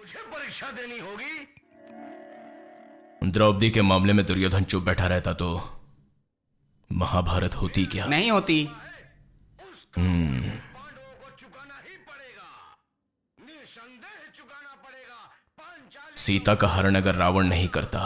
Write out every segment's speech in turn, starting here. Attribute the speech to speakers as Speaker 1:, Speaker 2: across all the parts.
Speaker 1: मुझे परीक्षा देनी होगी।
Speaker 2: द्रौपदी के मामले में दुर्योधन चुप बैठा रहता तो महाभारत होती क्या?
Speaker 3: नहीं होती।
Speaker 1: पांडवों को चुकाना ही पड़ेगा, निसंदेह चुकाना पड़ेगा। पांचाली
Speaker 2: सीता का हरण अगर रावण नहीं करता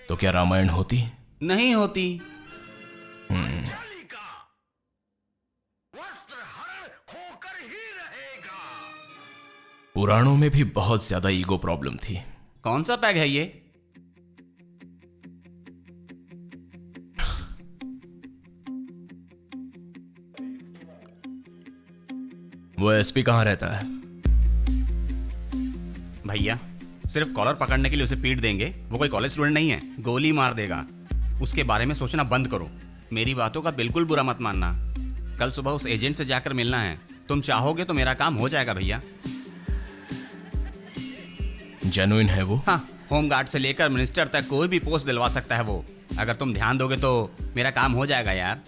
Speaker 2: तो क्या रामायण होती?
Speaker 3: नहीं होती।
Speaker 1: का वस्त्र हरण होकर ही रहेगा।
Speaker 2: पुराणों में भी बहुत ज्यादा ईगो प्रॉब्लम थी।
Speaker 3: कौन सा पैग है ये?
Speaker 2: वो एसपी कहाँ रहता है?
Speaker 3: भैया सिर्फ कॉलर पकड़ने के लिए उसे पीट देंगे? वो कोई कॉलेज स्टूडेंट नहीं है, गोली मार देगा। उसके बारे में सोचना बंद करो। मेरी बातों का बिल्कुल बुरा मत मानना। कल सुबह उस एजेंट से जाकर मिलना है। तुम चाहोगे तो मेरा काम हो जाएगा भैया।
Speaker 2: जेन्युइन है वो?
Speaker 3: हाँ, होमगार्ड से लेकर मिनिस्टर तक कोई भी पोस्ट दिलवा सकता है वो। अगर तुम ध्यान दोगे तो मेरा काम हो जाएगा यार।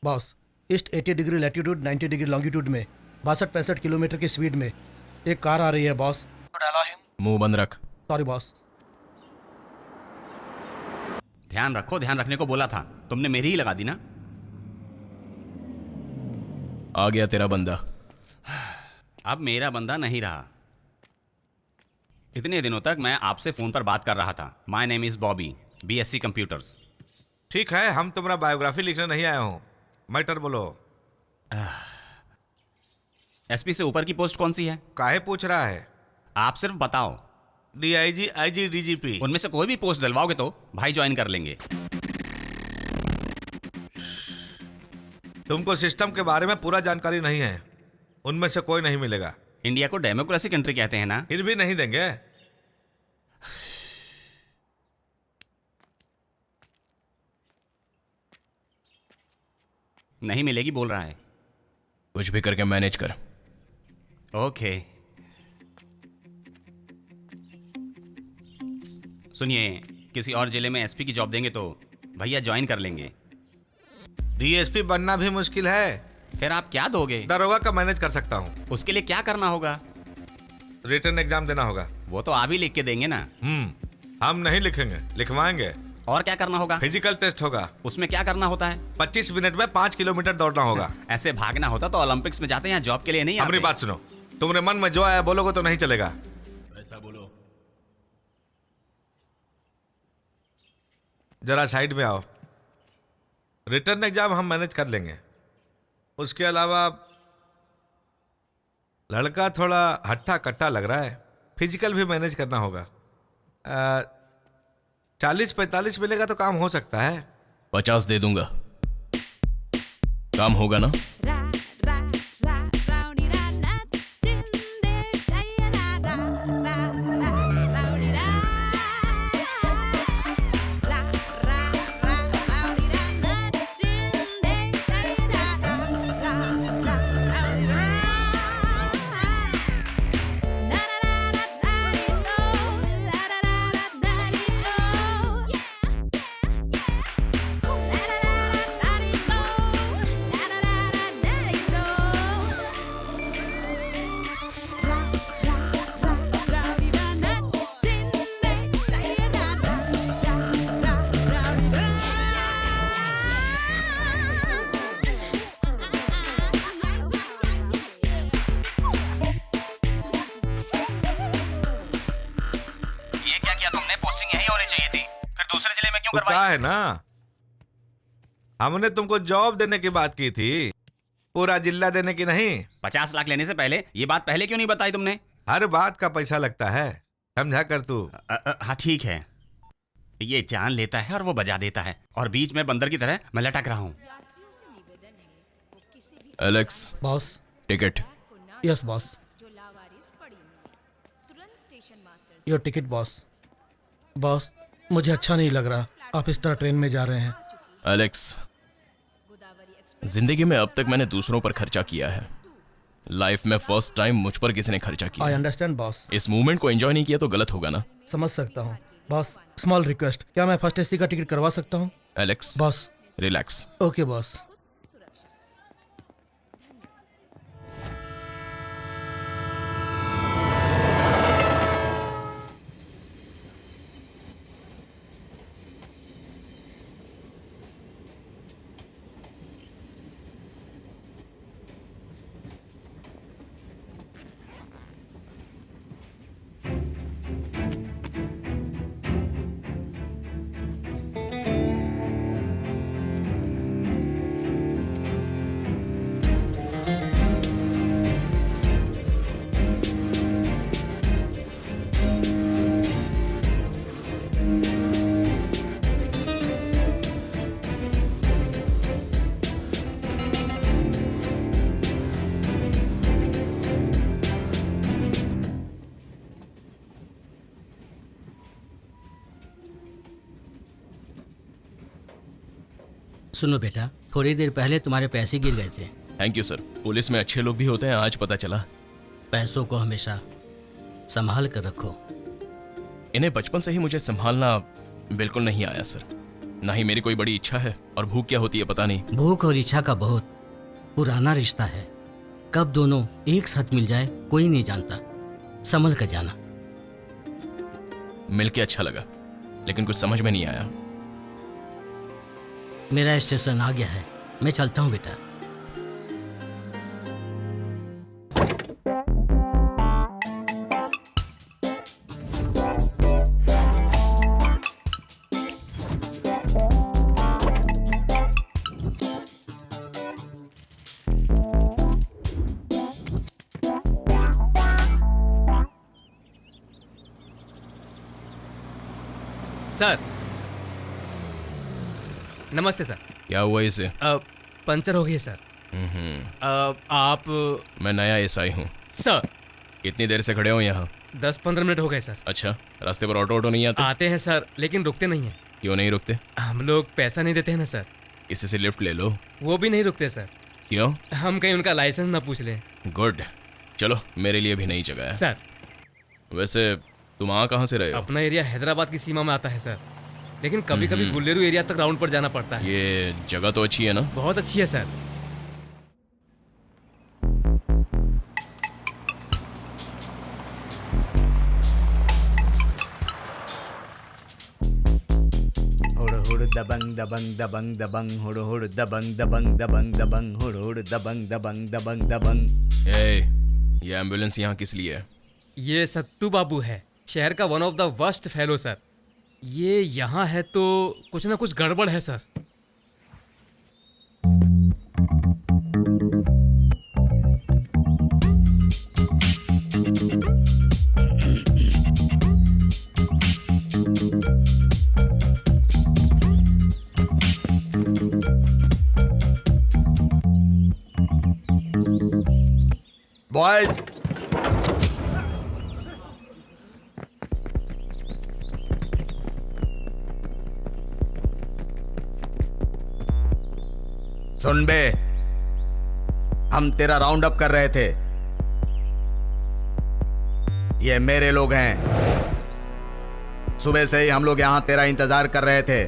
Speaker 4: Boss, east 80 degree latitude 90 degree longitude में 62-65 किलोमीटर की स्पीड में एक कार आ रही है बॉस।
Speaker 2: मुंह बंद रख।
Speaker 4: Sorry boss.
Speaker 3: ध्यान रखो, ध्यान रखने को बोला था, तुमने मेरी ही लगा दी ना।
Speaker 2: आ गया तेरा बंदा।
Speaker 3: अब मेरा बंदा नहीं रहा। इतने दिनों तक मैं आपसे फोन पर बात कर रहा था। My name is Bobby, BSc computers.
Speaker 5: ठीक है, हम तुम्हारा बायोग्राफी लिखने नहीं आए हूँ। मैटर बोलो।
Speaker 3: एसपी से ऊपर की पोस्ट कौन सी है?
Speaker 5: काहे पूछ रहा है?
Speaker 3: आप सिर्फ बताओ।
Speaker 5: DIG, IG, DGP.
Speaker 3: उनमें से कोई भी पोस्ट दिलवाओगे तो भाई ज्वाइन कर लेंगे।
Speaker 5: तुमको सिस्टम के बारे में पूरा जानकारी नहीं है। उनमें से कोई नहीं मिलेगा।
Speaker 3: इंडिया को डेमोक्रेसी कंट्री कहते हैं ना।
Speaker 5: फिर भी नहीं देंगे।
Speaker 3: नहीं मिलेगी बोल रहा है।
Speaker 2: कुछ भी करके मैनेज कर।
Speaker 3: ओके। सुनिए, किसी और जिले में एसपी की जॉब देंगे तो भैया ज्वाइन कर लेंगे।
Speaker 5: डीएसपी बनना भी मुश्किल है।
Speaker 3: फिर आप क्या दोगे?
Speaker 5: दरोगा का मैनेज कर सकता हूँ।
Speaker 3: उसके लिए क्या करना होगा?
Speaker 5: रिटर्न एग्जाम देना होगा।
Speaker 3: वो तो आप ही लिख के देंगे ना।
Speaker 5: हम नहीं लिखेंगे, लिखवाएंगे।
Speaker 3: और क्या करना होगा?
Speaker 5: फिजिकल टेस्ट होगा।
Speaker 3: उसमें क्या करना होता है?
Speaker 5: 25 मिनट में 5 किलोमीटर दौड़ना होगा।
Speaker 3: ऐसे भागना होता तो ओलंपिक्स में जाते हैं, जॉब के लिए नहीं
Speaker 5: हमारी
Speaker 3: आते।
Speaker 5: बात सुनो। तुमने मन में जो आया बोलोगे तो नहीं चलेगा।
Speaker 2: ऐसा बोलो।
Speaker 5: जरा साइड में आओ। रिटर्न एग्जाम हम मैनेज कर लेंगे। उसके अलावा लड़का थोड़ा हट्टा कट्टा लग रहा है। फिजिकल भी मैनेज करना होगा। 40-45 मिलेगा तो काम हो सकता है।
Speaker 2: 50 दे दूंगा। काम होगा ना?
Speaker 3: ये क्या किया तुमने? पोस्टिंग यही होनी चाहिए थी, फिर दूसरे जिले में क्यों
Speaker 5: तो क्या
Speaker 3: करवाई?
Speaker 5: है ना, हमने तुमको जॉब देने की बात की थी, पूरा जिला देने की नहीं।
Speaker 3: 50 लाख लेने से पहले ये बात पहले क्यों नहीं बताई तुमने?
Speaker 5: हर बात का पैसा लगता है, समझा कर तू।
Speaker 3: हाँ ठीक है। ये जान लेता है और वो बजा देता है, और बीच में बंदर की तरह मैं लटक रहा हूँ।
Speaker 2: Alex,
Speaker 4: boss.
Speaker 2: Ticket.
Speaker 4: Yes boss. Your ticket boss. Boss, मुझे अच्छा नहीं लग रहा आप इस तरह ट्रेन में जा रहे हैं।
Speaker 2: एलेक्स, जिंदगी में अब तक मैंने दूसरों पर खर्चा किया है। लाइफ में फर्स्ट टाइम मुझ पर किसी ने खर्चा किया।
Speaker 4: I understand boss.
Speaker 2: इस मूवमेंट को एंजॉय नहीं किया तो गलत होगा ना?
Speaker 4: समझ सकता हूँ बॉस। स्मॉल रिक्वेस्ट, क्या मैं फर्स्ट एसी का टिकट करवा सकता हूँ?
Speaker 2: Alex,
Speaker 4: boss.
Speaker 2: Relax.
Speaker 4: Okay boss.
Speaker 6: सुनो बेटा, थोड़ी देर पहले तुम्हारे पैसे गिर गए थे।
Speaker 2: Thank you sir. पुलिस में अच्छे लोग भी होते हैं, आज पता चला।
Speaker 6: पैसों को हमेशा संभाल कर रखो।
Speaker 2: इन्हें बचपन से ही मुझे संभालना बिल्कुल नहीं आया सर। ना ही मेरी कोई बड़ी इच्छा है, और भूख क्या होती है पता नहीं।
Speaker 6: भूख और इच्छा का बहुत पुराना रिश्ता है। कब दोनों एक साथ मिल जाए कोई नहीं जानता। संभल कर जाना।
Speaker 2: मिलके अच्छा लगा, लेकिन कुछ समझ में नहीं आया।
Speaker 6: मेरा स्टेशन आ गया है, मैं चलता हूँ बेटा।
Speaker 7: सर नमस्ते सर।
Speaker 2: क्या हुआ इसे?
Speaker 7: पंचर हो गई सर। आप
Speaker 2: मैं नया एसआई हूँ
Speaker 7: सर।
Speaker 2: कितनी देर से खड़े हो यहाँ?
Speaker 7: 10-15 मिनट हो गए सर।
Speaker 2: अच्छा, रास्ते पर ऑटो नहीं आते?
Speaker 7: आते हैं सर, लेकिन रुकते नहीं हैं।
Speaker 2: क्यों नहीं रुकते?
Speaker 7: हम लोग पैसा नहीं देते हैं ना सर।
Speaker 2: किसी से लिफ्ट ले लो।
Speaker 7: वो भी नहीं रुकते सर।
Speaker 2: क्यों?
Speaker 7: हम कहीं उनका लाइसेंस ना पूछ लें।
Speaker 2: गुड, चलो मेरे लिए भी नई जगह है।
Speaker 7: सर
Speaker 2: वैसे तुम वहाँ कहाँ से रहे हो?
Speaker 7: अपना एरिया हैदराबाद की सीमा में आता है सर, लेकिन कभी कभी गुल्लेरू एरिया तक राउंड पर जाना पड़ता है।
Speaker 2: ये जगह तो अच्छी है ना?
Speaker 7: बहुत अच्छी है सर।
Speaker 8: हुड़ हुड़ दबंग दबंग दबंग दबंग हुड़ हुड़ दबंग दबंग दबंग दबंग हुड़ हुड़ दबंग दबंग दबंग दबंग।
Speaker 2: ये एम्बुलेंस यहाँ किस लिए है?
Speaker 7: ये सत्तू बाबू है, शहर का one of the worst fellow sir. ये यहाँ है तो कुछ ना कुछ गड़बड़ है सर।
Speaker 8: बॉयज, सुन बे, हम तेरा राउंड अप कर रहे थे। ये मेरे लोग हैं। सुबह से ही हम लोग यहां तेरा इंतजार कर रहे थे।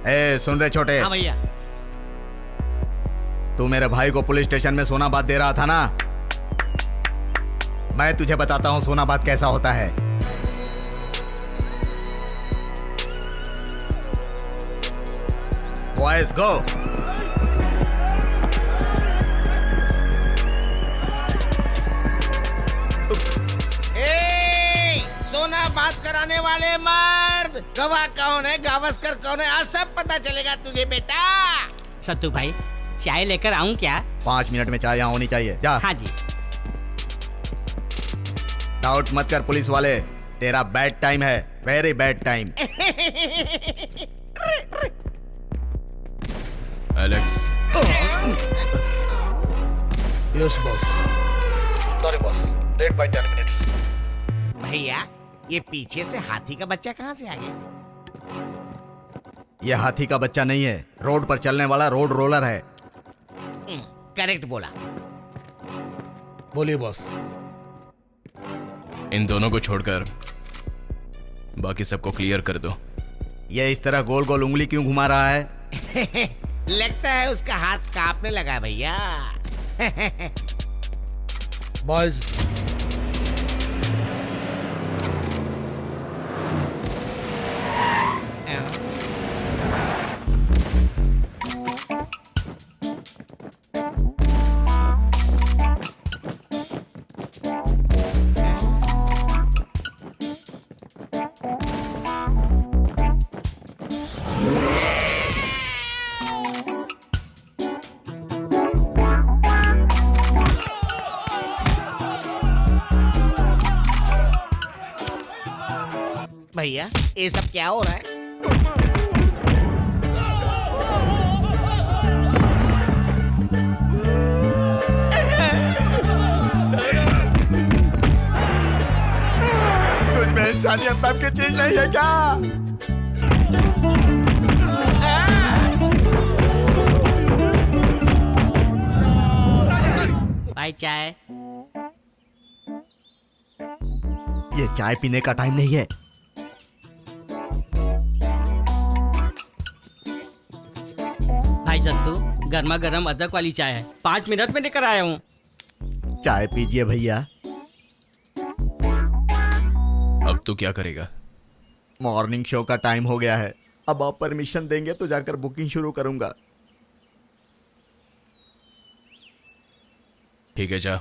Speaker 8: ए सुन रहे छोटे?
Speaker 6: हाँ भैया।
Speaker 8: तू मेरे भाई को पुलिस स्टेशन में सोना बात दे रहा था ना? मैं तुझे बताता हूं सोना बात कैसा होता है। बॉयज गो।
Speaker 9: सोना बात कराने वाले मर्द, गवाह कौन है, गावस्कर कौन है, आज सब पता चलेगा तुझे बेटा।
Speaker 6: सत्तू भाई, चाय लेकर आऊं क्या?
Speaker 8: 5 मिनट में चाय यहाँ होनी चाहिए, जा।
Speaker 6: हाँ जी।
Speaker 8: डाउट मत कर पुलिस वाले, तेरा बैड टाइम है, very bad time.
Speaker 2: Alex.
Speaker 4: Yes boss. Sorry boss, late by 10 minutes.
Speaker 9: भैया ये पीछे से हाथी का बच्चा कहाँ से आ गया?
Speaker 8: ये हाथी का बच्चा नहीं है, रोड पर चलने वाला रोड रोलर है।
Speaker 9: करेक्ट बोला।
Speaker 4: बोलिए बॉस।
Speaker 2: इन दोनों को छोड़कर बाकी सबको क्लियर कर दो।
Speaker 8: ये इस तरह गोल गोल उंगली क्यों घुमा रहा है?
Speaker 9: लगता है उसका हाथ कांपने लगा है भैया।
Speaker 4: बॉयज,
Speaker 9: भैया ये सब क्या हो रहा है?
Speaker 8: तुझ में इंसानियत नाम की चीज नहीं है क्या?
Speaker 6: भाई चाय।
Speaker 8: ये चाय पीने का टाइम नहीं है।
Speaker 6: भाई सत्तू, गर्मा गर्म अदरक वाली चाय है, 5 मिनट में लेकर आया हूँ।
Speaker 8: चाय पीजिए भैया।
Speaker 2: अब तू क्या करेगा?
Speaker 8: मॉर्निंग शो का टाइम हो गया है। अब आप परमिशन देंगे तो जाकर बुकिंग शुरू करूंगा।
Speaker 2: ठीक है, जा।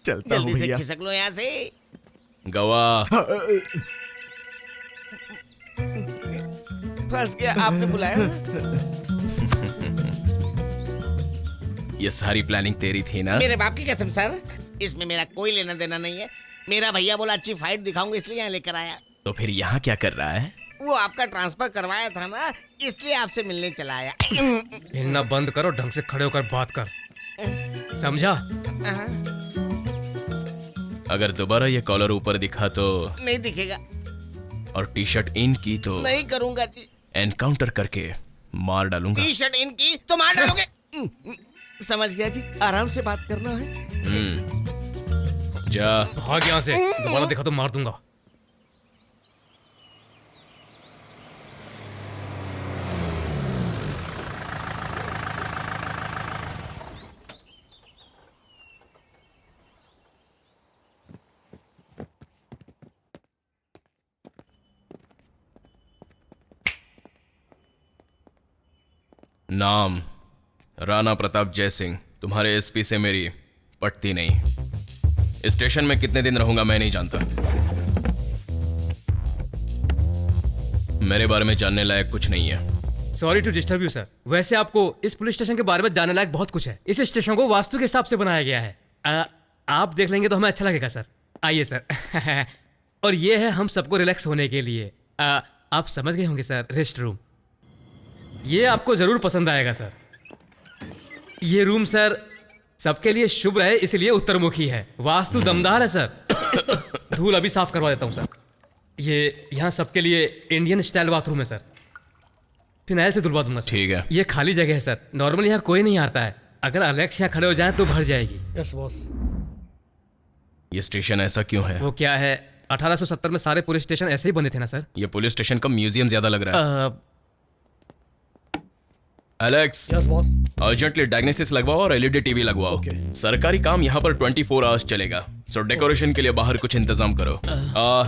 Speaker 8: चलता हूँ
Speaker 9: जल्दी से
Speaker 8: भैया।
Speaker 9: खिसक लो यहाँ से।
Speaker 2: गवाह,
Speaker 9: फंस गया, आपने बुलाया।
Speaker 2: ये सारी प्लानिंग तेरी थी ना?
Speaker 9: मेरे बाप की कसम सर, इसमें मेरा कोई लेना देना नहीं है। मेरा भैया बोला अच्छी फाइट दिखाऊंगा इसलिए यहाँ लेकर आया।
Speaker 2: तो फिर यहाँ क्या कर रहा है?
Speaker 9: वो आपका ट्रांसफर करवाया था ना, इसलिए आपसे मिलने चला आया।
Speaker 7: हिलना बंद करो, ढंग से खड़े होकर बात कर, समझा?
Speaker 2: अगर दोबारा ये कॉलर ऊपर दिखा तो,
Speaker 9: नहीं दिखेगा।
Speaker 2: और टी शर्ट इन की तो
Speaker 9: नहीं करूंगा जी।
Speaker 2: एनकाउंटर करके मार डालूंगा।
Speaker 9: टी शर्ट इनकी तो मार डालोगे। समझ गया जी, आराम से बात करना है।
Speaker 2: जा।
Speaker 7: भाग यहाँ से, दोबारा देखा तो मार दूंगा।
Speaker 2: नाम राणा प्रताप जयसिंह। तुम्हारे एसपी से मेरी पटती नहीं। स्टेशन में कितने दिन रहूंगा मैं नहीं जानता। मेरे बारे में जानने लायक कुछ नहीं है।
Speaker 7: Sorry to disturb you sir. वैसे आपको इस पुलिस स्टेशन के बारे में जानने लायक बहुत कुछ है। इस स्टेशन को वास्तु के हिसाब से बनाया गया है। आप देख लेंगे तो हमें अच्छा लगेगा सर। आइए सर। और ये है हम सबको रिलैक्स होने के लिए। आप समझ गए होंगे सर, रेस्ट रूम। ये आपको जरूर पसंद आएगा सर। ये रूम सर सबके लिए शुभ रहे इसलिए उत्तरमुखी है। वास्तु दमदार है सर। धूल अभी साफ करवा देता हूँ सर। ये यहाँ सबके लिए इंडियन स्टाइल बाथरूम है सर। फिनाइल से धुलवा दूंगा सर।
Speaker 2: ठीक है।
Speaker 7: ये खाली जगह है सर, नॉर्मली यहाँ कोई नहीं आता है। अगर अलेक्स यहाँ खड़े हो जाए तो भर जाएगी।
Speaker 4: Yes boss.
Speaker 2: ये स्टेशन ऐसा क्यों है?
Speaker 7: वो क्या है, 1870 में सारे पुलिस स्टेशन ऐसे ही बने थे ना सर।
Speaker 2: ये पुलिस स्टेशन का म्यूजियम ज्यादा लग रहा है। Alex,
Speaker 4: yes boss.
Speaker 2: Urgently diagnosis लगवाओ और एलईडी टीवी लगवाओ। सरकारी काम यहाँ पर 24 आवर्स चलेगा। सो डेकोरेशन के लिए बाहर कुछ इंतजाम करो।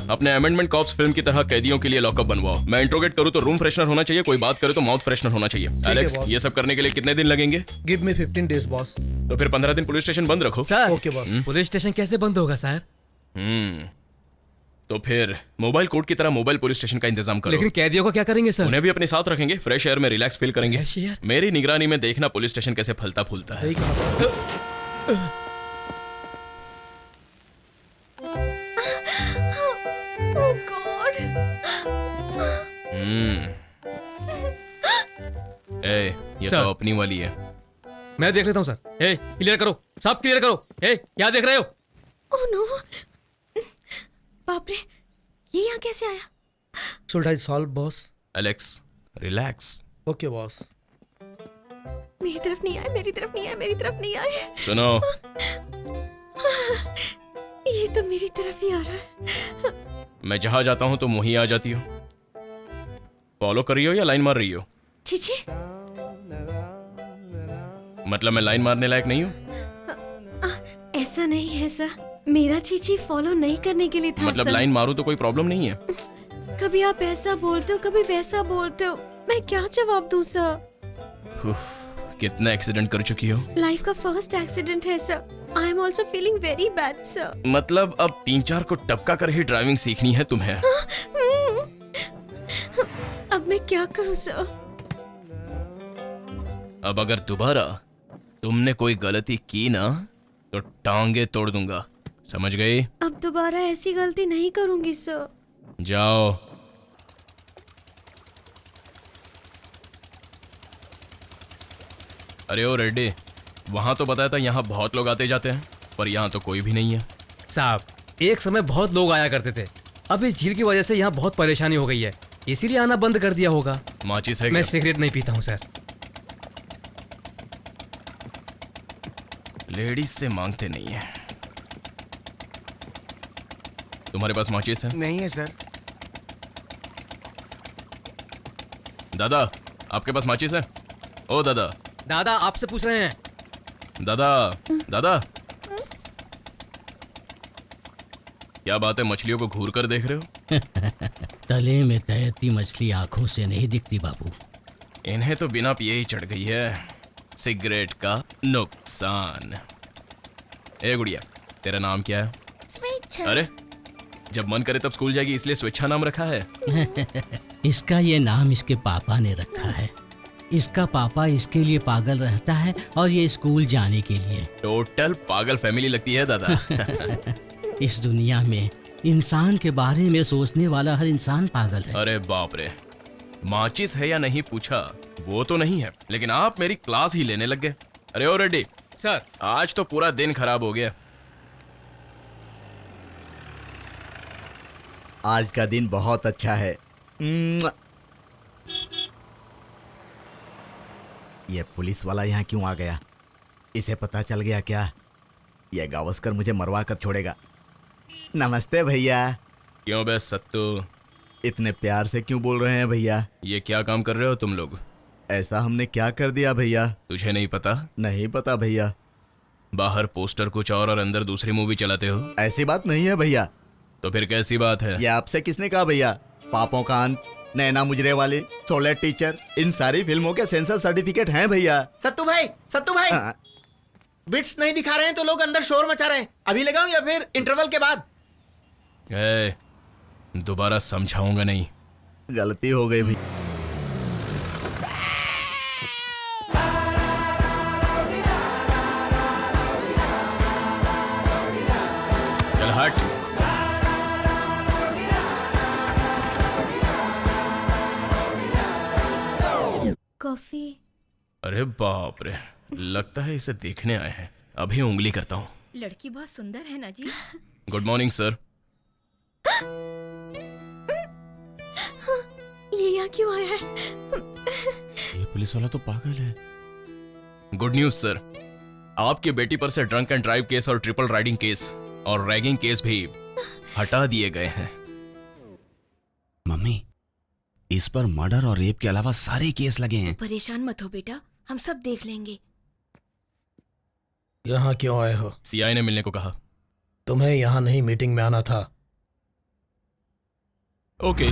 Speaker 2: अपने अमेंडमेंट कॉप्स फिल्म की तरह कैदियों के लिए लॉकअप बनवाओ। मैं इंट्रोगेट करूँ तो रूम फ्रेशनर होना चाहिए, कोई बात करे तो माउथ फ्रेशनर होना चाहिए। Alex,
Speaker 4: boss।
Speaker 2: ये सब करने के लिए कितने दिन लगेंगे?
Speaker 4: Give me 15 days boss.
Speaker 2: तो फिर 15 दिन पुलिस स्टेशन बंद रखो।
Speaker 7: Sir
Speaker 4: okay boss.
Speaker 7: Police station कैसे बंद होगा सर?
Speaker 2: तो फिर मोबाइल कोर्ट की तरह मोबाइल पुलिस स्टेशन का इंतजाम करो।
Speaker 7: लेकिन कैदियों को क्या करेंगे सर?
Speaker 2: उन्हें भी अपने साथ रखेंगे, फ्रेश एयर में रिलैक्स फील करेंगे।
Speaker 7: Fresh air?
Speaker 2: मेरी निगरानी में देखना पुलिस स्टेशन कैसे फलता फूलता है।
Speaker 4: सही कहा बॉस।
Speaker 10: Oh God!
Speaker 2: ये
Speaker 7: सर।
Speaker 2: तो अपनी वाली है।
Speaker 7: मैं देख लेता हूँ सर। ए, क्लियर करो, सब क्लियर करो। ए, क्या देख रहे हो?
Speaker 10: Oh no! बाप रे, ये यहाँ कैसे आया?
Speaker 4: Should I solve boss?
Speaker 2: Alex, relax.
Speaker 4: Okay boss.
Speaker 10: मेरी तरफ नहीं आए, मेरी तरफ नहीं आए, मेरी तरफ नहीं आए।
Speaker 2: सुनो,
Speaker 10: ये तो मेरी तरफ ही आ रहा है।
Speaker 2: मैं जहां जाता हूं तुम वहीं आ जाती हो। फॉलो कर रही हो या लाइन मार रही हो?
Speaker 10: चीची,
Speaker 2: मतलब मैं लाइन मारने लायक नहीं हूँ?
Speaker 10: ऐसा नहीं है सर। मेरा चीची फॉलो नहीं करने के लिए था
Speaker 2: मतलब
Speaker 10: सर।
Speaker 2: लाइन मारूं तो कोई प्रॉब्लम नहीं है?
Speaker 10: कभी आप ऐसा बोलते हो, कभी वैसा बोलते हो। मैं क्या जवाब दूं सर?
Speaker 2: कितना एक्सीडेंट कर चुकी हो?
Speaker 10: लाइफ का फर्स्ट एक्सीडेंट है sir. I am also feeling very bad sir.
Speaker 2: मतलब अब 3-4 को टपका कर ही ड्राइविंग सीखनी है तुम्हें?
Speaker 10: अब मैं क्या करूं सर?
Speaker 2: अब अगर दोबारा तुमने कोई गलती की ना तो टांगे तोड़ दूंगा, समझ गई?
Speaker 10: अब दोबारा ऐसी गलती नहीं करूंगी सर।
Speaker 2: जाओ। अरे ओ रेड्डी, वहां तो बताया था यहाँ बहुत लोग आते जाते हैं, पर यहाँ तो कोई भी नहीं है।
Speaker 7: साहब, एक समय बहुत लोग आया करते थे। अब इस झील की वजह से यहाँ बहुत परेशानी हो गई है, इसीलिए आना बंद कर दिया होगा।
Speaker 2: माचिस है
Speaker 7: मैं
Speaker 2: क्या?
Speaker 7: सिगरेट नहीं पीता हूँ सर।
Speaker 2: लेडीज से मांगते नहीं है। तुम्हारे पास माचिस है?
Speaker 8: नहीं है सर।
Speaker 2: दादा, आपके पास माचिस है? ओ दादा।
Speaker 7: दादा आपसे पूछ रहे हैं।
Speaker 2: दादा, दादा, क्या बात है, मछलियों को घूर कर देख रहे हो?
Speaker 6: तले में तैरती मछली आंखों से नहीं दिखती बाबू।
Speaker 2: इन्हें तो बिना पिए ही चढ़ गई है सिगरेट का नुकसान। ए गुड़िया, तेरा नाम क्या है?
Speaker 10: स्वेच्छा।
Speaker 2: अरे, जब मन करे तब स्कूल जाएगी इसलिए स्वेच्छा नाम रखा है?
Speaker 6: इसका ये नाम इसके पापा ने रखा है। इसका पापा इसके लिए पागल रहता है और ये स्कूल जाने के लिए।
Speaker 2: टोटल पागल फैमिली लगती है दादा।
Speaker 6: इस दुनिया में इंसान के बारे में सोचने वाला हर इंसान पागल है।
Speaker 2: अरे बाप रे, माचिस है या नहीं पूछा, वो तो नहीं है, लेकिन आप मेरी क्लास ही लेने लग गए। अरे ओ रेड्डी
Speaker 7: सर,
Speaker 2: आज तो पूरा दिन खराब हो गया।
Speaker 8: आज का दिन बहुत अच्छा है। ये पुलिस वाला यहाँ क्यों आ गया? इसे पता चल गया क्या? ये गावस्कर मुझे मरवा कर छोड़ेगा। नमस्ते भैया।
Speaker 2: क्यों बे सत्तू,
Speaker 8: इतने प्यार से क्यों बोल रहे हैं भैया?
Speaker 2: ये क्या काम कर रहे हो तुम लोग?
Speaker 8: ऐसा हमने क्या कर दिया भैया?
Speaker 2: तुझे नहीं पता?
Speaker 8: नहीं पता भैया।
Speaker 2: बाहर पोस्टर कुछ और अंदर दूसरी मूवी चलाते हो।
Speaker 8: ऐसी बात नहीं है भैया।
Speaker 2: तो फिर कैसी बात है?
Speaker 8: ये आपसे किसने कहा भैया? पापों का अंत, नैना मुजरे वाले, शोले टीचर, इन सारी फिल्मों के सेंसर सर्टिफिकेट हैं भैया।
Speaker 9: सत्तू भाई बिट्स नहीं दिखा रहे हैं तो लोग अंदर शोर मचा रहे हैं। अभी लगाऊं या फिर इंटरवल के बाद?
Speaker 2: दोबारा समझाऊंगा नहीं।
Speaker 8: गलती हो गई भैया।
Speaker 2: चल हट।
Speaker 10: कॉफी।
Speaker 2: अरे बाप रे, लगता है इसे देखने आए हैं। अभी उंगली करता हूँ।
Speaker 10: लड़की बहुत सुंदर है ना जी।
Speaker 2: Good morning sir.
Speaker 10: ये यहाँ क्यों आया है?
Speaker 2: ये पुलिस वाला तो पागल है। गुड न्यूज सर, आपकी बेटी पर से ड्रंक एंड ड्राइव केस और ट्रिपल राइडिंग केस और रैगिंग केस भी हटा दिए गए हैं।
Speaker 3: मम्मी, इस पर मर्डर और रेप के अलावा सारे केस लगे हैं।
Speaker 10: परेशान मत हो बेटा, हम सब देख लेंगे।
Speaker 4: यहाँ क्यों आए हो?
Speaker 2: सीआई ने मिलने को कहा।
Speaker 4: तुम्हें यहाँ नहीं, मीटिंग में आना था।
Speaker 2: Okay.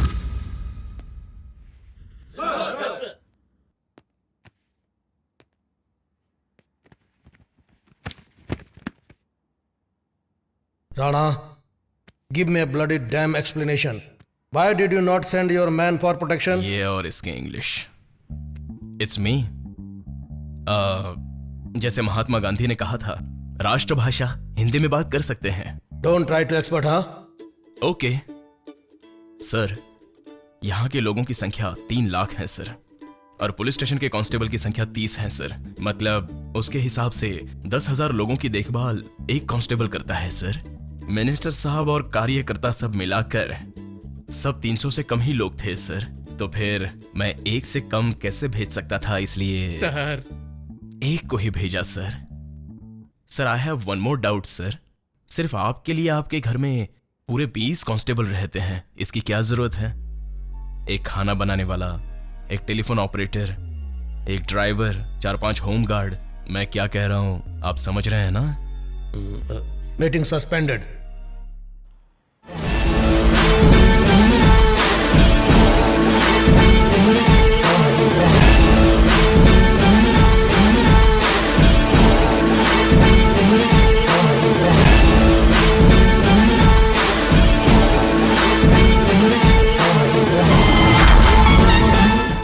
Speaker 4: Rana, give me a bloody damn explanation. Why did you not send your man for protection?
Speaker 2: ये और इसके इंग्लिश। It's me. जैसे महात्मा गांधी ने कहा था, राष्ट्रभाषा हिंदी में बात कर सकते हैं।
Speaker 4: Don't try to expert, हाँ?
Speaker 2: ओके सर, यहाँ के लोगों की संख्या 3 लाख है सर, और पुलिस स्टेशन के कांस्टेबल की संख्या 30 है सर। मतलब उसके हिसाब से 10,000 लोगों की देखभाल एक कांस्टेबल करता है सर। मिनिस्टर साहब और कार्यकर्ता सब मिलाकर सब 300 से कम ही लोग थे सर। तो फिर मैं एक से कम कैसे भेज सकता था, इसलिए
Speaker 7: सर
Speaker 2: एक को ही भेजा sir. Sir I have one more doubt sir. सिर्फ आपके लिए आपके घर में पूरे 20 कांस्टेबल रहते हैं, इसकी क्या जरूरत है? एक खाना बनाने वाला, एक टेलीफोन ऑपरेटर, एक ड्राइवर, 4-5 होम गार्ड। मैं क्या कह रहा हूं आप समझ रहे हैं ना?
Speaker 4: Meeting suspended.